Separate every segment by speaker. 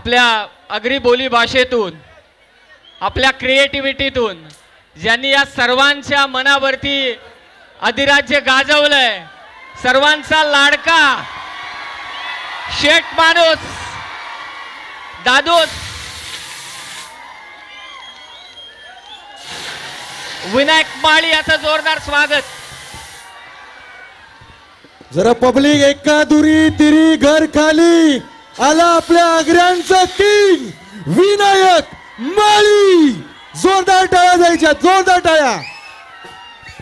Speaker 1: आपल्या अगरी बोली भाषेतून आपल्या क्रिएटिव्हिटीतून ज्यांनी या सर्वांच्या मनावरती अधिराज्य गाजवलंय, सर्वांचा लाडका शेठ माणूस दादूस विनायक माळी याचं जोरदार स्वागत.
Speaker 2: जरा पब्लिक एका दुरी तिरी घर खाली आला आपल्या आग्र्यांचा किंग विनायक माळी. जोरदार टाळ्या जायच्या, जोरदार टाळ्या.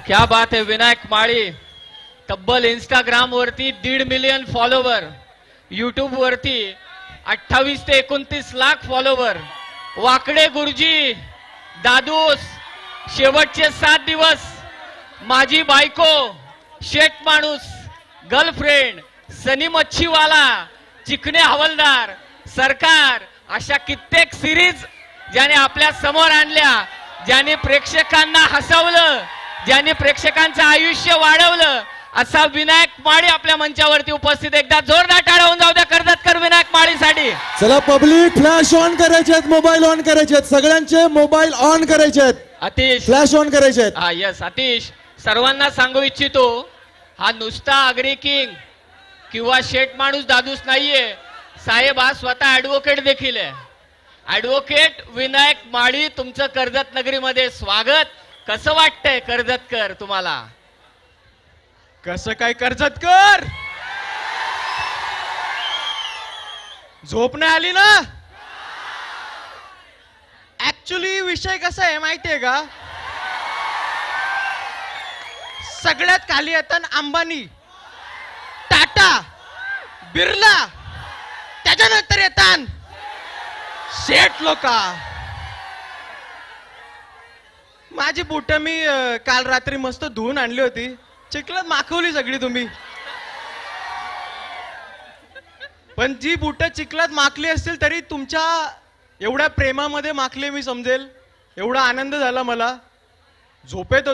Speaker 1: क्या बात है. विनायक माळी तब्बल इंस्टाग्राम वरती 1.5 मिलियन फॉलोवर, यूट्यूब वरती 28 ते 29 लाख फॉलोवर. वाकडे गुरुजी दादूस शेवटचे 7 दिवस, माझी बायको, शेठ माणूस, गर्लफ्रेंड, सनी मच्छीवाला, चिकणे हवलदार, सरकार, अशा कित्येक सिरीज ज्याने आपल्या समोर आणल्या, ज्याने प्रेक्षकांना हसवलं, ज्याने प्रेक्षकांचं आयुष्य वाढवलं, असा विनायक माळी आपल्या मंचावरती उपस्थित. एकदा जोरदार टाळ्या होऊन जाऊ द्या कर्जतकर विनायक माळीसाठी.
Speaker 2: चला पब्लिक फ्लॅश ऑन करायचे आहेत, मोबाईल ऑन करायचे आहेत, सगळ्यांचे मोबाईल ऑन करायचे आहेत,
Speaker 1: अतिश
Speaker 2: फ्लॅश ऑन करायचे आहेत.
Speaker 1: हा यस अतिश. सर्वांना सांगू इच्छितो, हा नुसता आगरी किंग किंवा शेठ माणूस दादूस नाहीये साहेब, हा स्वतः ऍडव्होकेट देखील आहे. ऍडव्होकेट विनायक माळी, तुमचं कर्जत नगरीमध्ये स्वागत. कसं वाटतंय कर्जतकर तुम्हाला?
Speaker 3: कसं काय कर्जतकर, झोप नाही आली ना? ऍक्च्युली विषय कसा आहे माहितीये का, सगळ्यात खाली येतात अंबानी, टाटा, बिर्ला, त्याच्यानंतर येतात शेठ लोका. माझी बुट मी काल रात्री मस्त धुवून आणली होती, चिखलात माखवली सगळी तुम्ही. पण जी बुट चिखलात माखली असतील तरी तुमच्या एवढ्या प्रेमामध्ये माखले मी समजेल. एवढा आनंद झाला मला. झोपेत